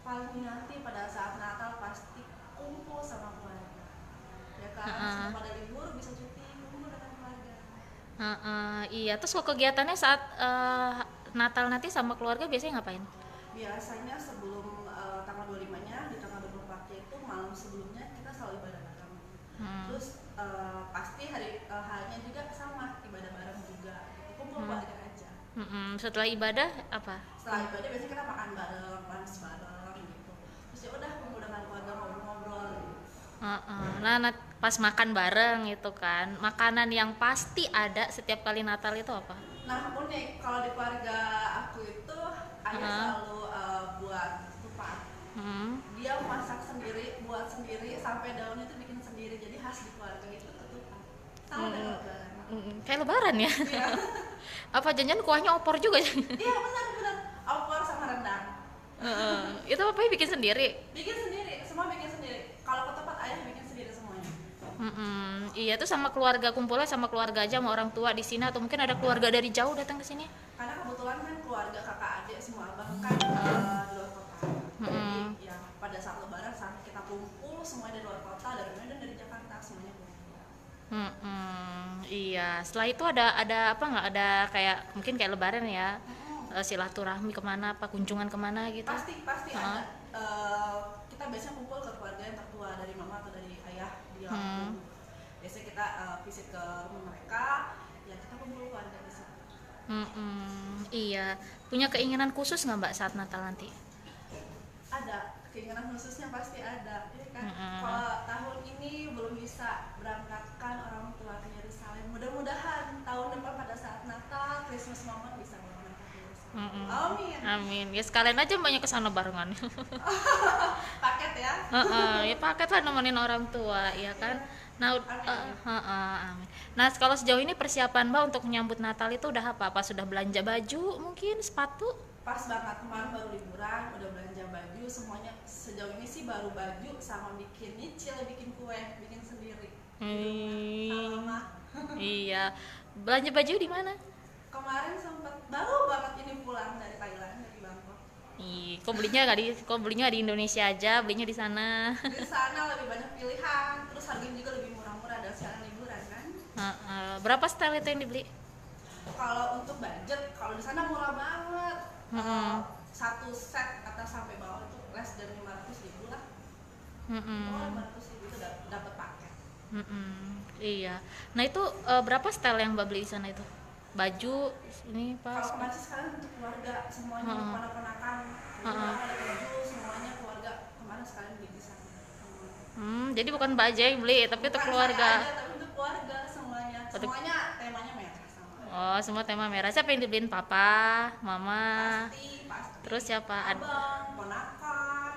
paling nanti pada saat Natal pasti kumpul sama keluarga. Ya kan, Heeh. semua pada libur bisa cuti kumpul dengan keluarga. Heeh, iya. Terus kok kegiatannya saat Natal nanti sama keluarga biasanya ngapain? Biasanya sebelum tanggal 25-nya, di tanggal 24-nya itu malam sebelumnya kita selalu ibadah bareng. Hmm. Terus pasti harinya juga sama, ibadah bareng juga gitu. Kumpul Hmm. keluarga aja. Setelah ibadah apa? Setelah ibadah biasanya kita makan bareng, lunch bareng gitu. Terus ya udah kumpul dengan keluarga ngobrol-ngobrol gitu. Heeh. Nah, pas makan bareng itu kan, makanan yang pasti ada setiap kali Natal itu apa? Nah unik, kalau di keluarga aku itu ayah Heeh. selalu buat ketupat. Hmm. Dia masak sendiri, buat sendiri, sampai daunnya itu bikin sendiri. Jadi khas di keluarga itu ketupat. Sama Mm-mm. dengan lebaran. Kayak lebaran ya? Iya, Apa janjian kuahnya opor juga? iya benar-benar. Opor sama rendang. Heeh. Itu apa ya bikin sendiri? Bikin sendiri, semua bikin sendiri. Kalau ketupat ayah bikin sendiri semuanya. Iya tuh sama keluarga kumpulnya sama keluarga aja sama orang tua di sini atau mungkin ada keluarga dari jauh datang ke sini? Karena kebetulan kan keluarga kakak adik semua abang kan di luar kota. Jadi Mm-mm. ya pada saat lebaran saat kita kumpul semua dari luar kota, dari Medan, dari Jakarta semuanya kumpul. Iya. Setelah itu ada apa nggak? Ada kayak mungkin kayak lebaran ya, Mm-mm. silaturahmi kemana apa kunjungan kemana gitu? Pasti Heeh. ada. Kita biasanya kumpul ke keluarga yang tertua dari mama atau dari ayah di Hmm. Lampung. Biasanya kita visit ke rumah mereka, ya kita kumpul keluarga di situ. Iya. Punya keinginan khusus nggak Mbak saat Natal nanti? Ada keinginan khususnya pasti ada. Ya kan? Mm-mm. Kalau tahun ini belum bisa berangkatkan orang tua ke Yerusalem, mudah-mudahan tahun depan pada saat Natal, Christmas moment bisa berangkat ke Yerusalem. Mm-mm. Amin. Amin. Ya sekalian aja banyak kesana barengan. Paket ya. Ya paket lah nemenin orang tua, ya Iya. kan. Nah, Amin amin. amin. Nah, kalau sejauh ini persiapan Mbak untuk menyambut Natal itu udah apa? Apa sudah belanja baju, mungkin sepatu? Pas banget kemarin baru liburan, udah belanja baju semuanya. Sejauh ini sih baru baju sama bikin nyicil, bikin kue, bikin sendiri di rumah sama Hmm, mama. iya. Belanja baju di mana? Kemarin sempet baru banget ini pulang dari Thailand, dari Bangkok. Kok belinya di Indonesia aja, belinya di sana. Di sana lebih banyak pilihan, terus harganya juga lebih murah-murah dan sekarang liburan kan. Berapa style itu yang dibeli? Kalau untuk budget, kalau di sana murah banget. Mm-mm. Satu set atas sampai bawah itu less dari 500.000 lah. Oh, Mm-mm. 500.000 itu dapat paket. Iya. Nah itu berapa style yang Mbak beli di sana itu? Baju ini pas. Kalau kemarin sih sekarang untuk keluarga semuanya untuk Heeh. ponak-ponakan, jadi Heeh. ada baju semuanya keluarga kemarin sekalian beli di sana. Jadi bukan Mbak aja yang beli, tapi untuk Bukan saya keluarga. aja tapi untuk keluarga semuanya. Untuk Semuanya temanya merah sama. Oh, semua tema merah. Siapa yang dibeliin? Papa, Mama, Pasti. terus siapa? Abang, ponakan,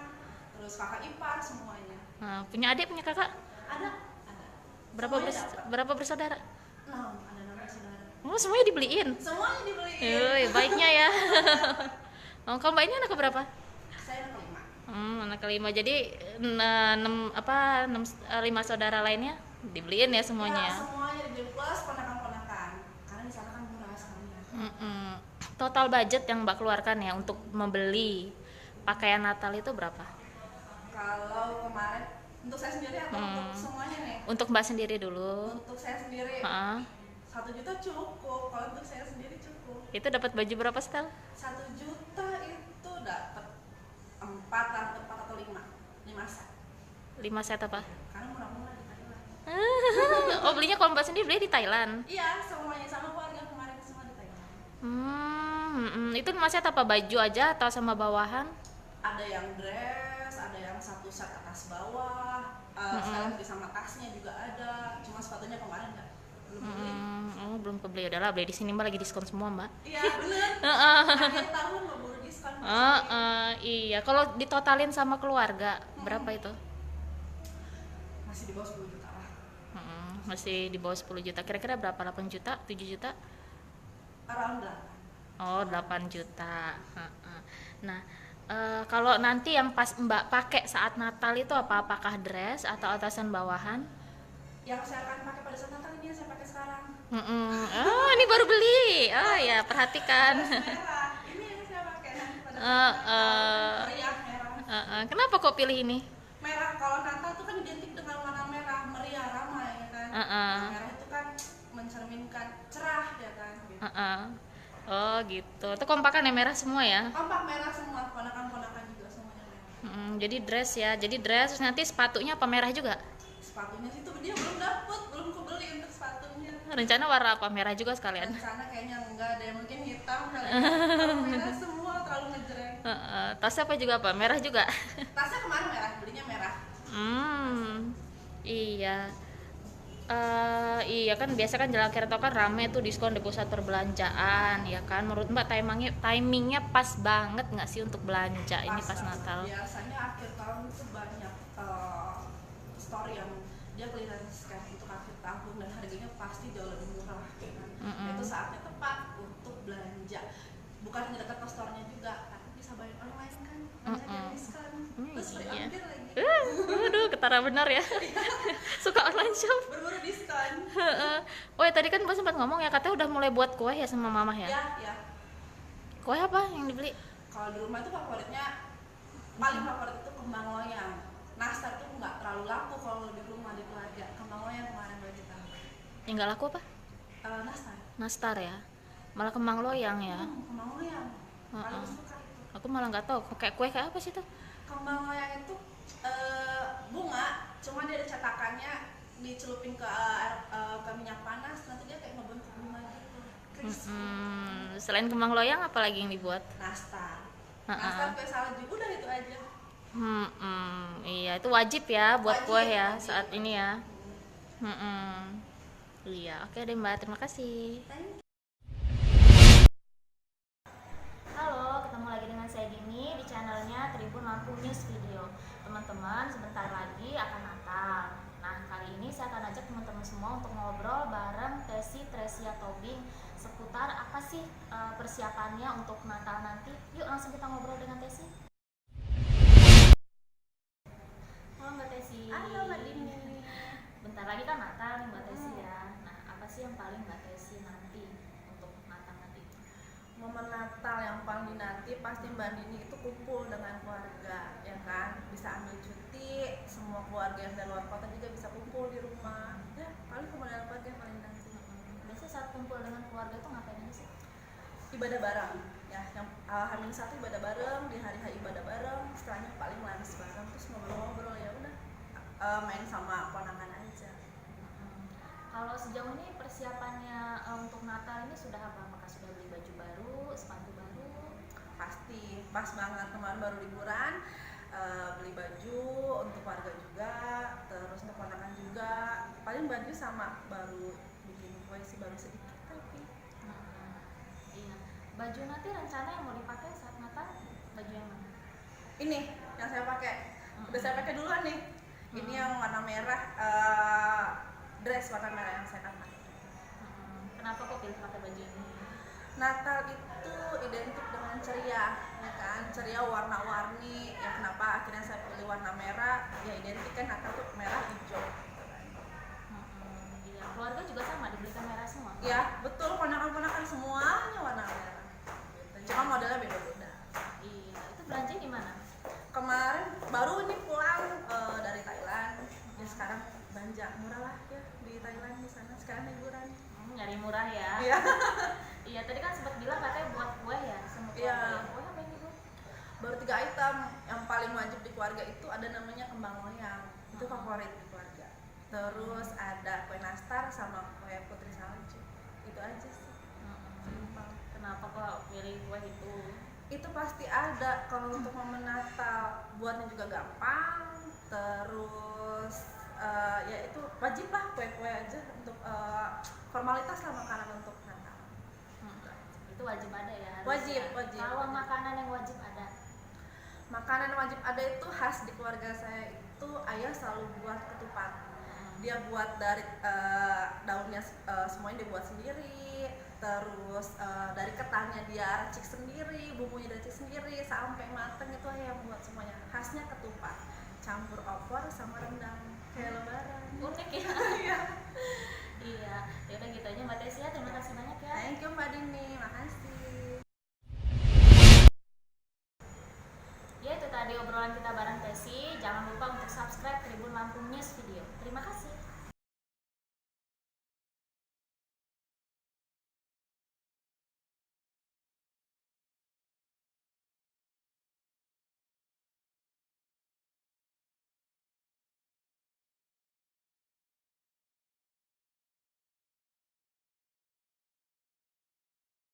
terus kakak ipar semuanya. Punya adik, punya kakak? Ada, ada. Berapa Semuanya dapat. berapa bersaudara? 6, ada 6 saudara. Oh, semuanya dibeliin. Semuanya dibeliin. Yoi, baiknya ya. Oh, kalau Mbak ini anak keberapa? Saya anak kelima. Anak kelima. Jadi lima saudara lainnya dibeliin ya semuanya Ya, ya. semuanya dibeli plus ponakan-ponakan. Karena di sana kan murah sekali ya. Total budget yang Mbak keluarkan ya untuk membeli pakaian Natal itu berapa? Kalau kemarin untuk saya sendiri atau untuk semuanya nih? Untuk Mbak sendiri dulu. Untuk saya sendiri Heeh. 1 juta cukup. Kalau untuk saya sendiri cukup. Itu dapat baju berapa setel? 1 juta itu dapat 4 atau 4 atau 5 set. 5 set apa? Karena murah-murah di Thailand. Oh, belinya kalau Mbak sendiri beli di Thailand. Iya, semuanya sama keluarga kemarin semua di Thailand. Itu 5 set apa baju aja atau sama bawahan? Ada yang dress, ada yang satu set atas bawah, sekalian beli sama tasnya juga ada. Cuma sepatunya kemarin nggak belum beli. Oh, belum kebeli. Udahlah, beli di sini Mbak lagi diskon semua, Mbak. Iya bener. Akhir tahun nggak baru diskon. Iya. Kalau ditotalin sama keluarga, berapa itu? Masih di bawah 10 juta lah. Masih di bawah 10 juta. Kira-kira berapa? 8 juta? 7 juta? Around 8. Oh, 8 juta. Nah, kalau nanti yang pas Mbak pakai saat Natal itu apa? Apakah dress atau atasan bawahan? Yang saya akan pakai pada saat Natal ini yang saya pakai sekarang. Oh, ini baru beli. Oh ya, perhatikan. Merah. Ini yang saya pakai nanti pada Eh, saat Natal. eh, Meriah merah. Kenapa kok pilih ini? Merah, kalau Natal tuh kan identik dengan warna merah, meriah, ramai ya kan. Nah, merah itu kan mencerminkan cerah ya kan gitu. Oh gitu, itu kompakan ya, merah semua ya? Kompak merah semua, ponakan-ponakan juga semuanya merah. Jadi dress ya, jadi dress, terus nanti sepatunya apa, merah juga? Sepatunya sih tuh dia belum dapet, belum kebeli untuk sepatunya. Rencana warna apa, merah juga sekalian? Rencana kayaknya enggak deh, mungkin hitam kali ya. Kalau merah semua terlalu ngejreng. Tasnya apa juga, apa merah juga? Tasnya kemarin merah, belinya merah. Iya. Iya kan, biasa kan jalan akhir tahun kan rame tuh diskon di pusat perbelanjaan ya kan. Menurut Mbak timingnya pas banget nggak sih untuk belanja ini pas Natal? Biasanya akhir tahun itu banyak store yang dia clearance kan untuk akhir tahun dan harganya pasti jauh lebih murah ya kan. Itu saatnya tepat untuk belanja. Bukan hanya dekat ke store-nya juga, tapi bisa bayar online kan. Banyak diskon. Terus free ongkir lagi. Aduh, ketara benar ya. Suka online shop. Berburu diskon. Oh ya, tadi kan Mbak sempat ngomong ya, katanya udah mulai buat kue ya sama Mamah ya? Ya. Kue apa yang dibeli? Kalau di rumah itu favoritnya, paling favorit itu kembang loyang. Nastar tuh nggak terlalu laku kalau di rumah di keluarga. Kembang loyang kemarin baru kita. Yang nggak laku apa? Nastar. Nastar ya? Malah kembang loyang ya? Kembang loyang. Paling suka itu. Aku malah nggak tahu kayak kue kayak apa sih tuh? Kembang loyang itu bunga, cuma dia ada cetakannya, dicelupin ke minyak panas, nanti dia kayak ngebentuk bunga gitu. Crispy. Selain kembang loyang apa lagi yang dibuat? Nastar. Nastar kue salju, udah itu aja. Iya, itu wajib ya buat kue ya wajib. saat ini ya. Iya, oke deh Mbak, terima kasih. Halo, ketemu lagi dengan saya Dini di channelnya Tribun Lampung News Video. Teman-teman, sebentar lagi akan Natal. Nah, kali ini saya akan ajak teman-teman semua untuk ngobrol bareng Tesi Tresia Tobing seputar apa sih persiapannya untuk Natal nanti. Yuk langsung kita ngobrol dengan Tesi. Halo Mbak Tesi. Halo Mbak Dini. Bentar lagi kan Natal nih Mbak Tesi ya. Nah, apa sih yang paling Mbak Tesi nanti untuk Natal nanti? Momen Natal yang paling dinanti pasti Mbak Dini itu kumpul dengan keluarga, ya kan? Bisa ambil cuti, semua keluarga yang dari luar kota juga bisa kumpul di rumah. Ya, paling kumpul dengan keluarga yang paling dinanti. Biasanya saat kumpul dengan keluarga tuh ngapain aja sih? Ibadah bareng, ya. Yang H-1 ibadah bareng, di hari H ibadah bareng, setelahnya paling lunch bareng, terus ngobrol-ngobrol ya udah. Main sama ponakan aja. Kalau sejauh ini persiapannya untuk Natal ini sudah apa? Apakah sudah beli baju baru, sepatu baru? Pasti, pas banget kemarin baru liburan, beli baju untuk keluarga juga, terus untuk ponakan juga. Paling baju sama, baru bikin kue sih baru sedikit tapi. Iya. Baju nanti rencana yang mau dipakai saat Natal baju yang mana? Ini yang saya pakai, udah saya pakai duluan nih. Ini yang warna merah, dress warna merah yang saya akan pakai. Kenapa kok pilih pakai baju ini? Natal itu identik dengan ceria, ya kan? Ceria warna-warni. Ya kenapa akhirnya saya pilih warna merah? Ya identik kan Natal tuh merah hijau. Iya, keluarga juga sama dibelikan merah semua. Ya betul, ponakan-ponakan semuanya warna merah. Gitu. Cuma modelnya beda-beda. Iya, itu belanja di mana? Kemarin baru ini pulang dari Thailand. Ya sekarang belanja murah lah ya di Thailand di sana. Sekarang liburan. Nyari murah ya. Iya. Iya, tadi kan sempat bilang katanya buat kue ya, sama keluarga. Iya. Kue apa ini Bu? Baru 3 item. Yang paling wajib di keluarga itu ada namanya kembang loyang. Itu favorit di keluarga. Terus ada kue nastar sama kue putri salju. Itu aja sih. Simpel. Kenapa kok pilih kue itu? Itu pasti ada kalau untuk momen Natal, buatnya juga gampang. Terus ya itu wajib lah kue-kue aja untuk formalitas lah makanan untuk Natal. Itu wajib ada ya? Wajib. Kalau makanan yang wajib ada? Makanan yang wajib ada itu khas di keluarga saya itu ayah selalu buat ketupat. Dia buat dari daunnya semuanya dia buat sendiri. Terus dari ketannya dia racik sendiri, bumbunya dia racik sendiri sampai mateng itu ayah yang buat semuanya. Khasnya ketupat, campur opor sama rendang kayak lebaran. Unik ya. Iya. Iya, ya udah gitu aja Mbak Tesi ya. Terima kasih banyak ya. Thank you Mbak Dini, makasih. Ya itu tadi obrolan obrolan kita bareng Tesi. Jangan lupa untuk subscribe Tribun Lampung News Video. Terima kasih.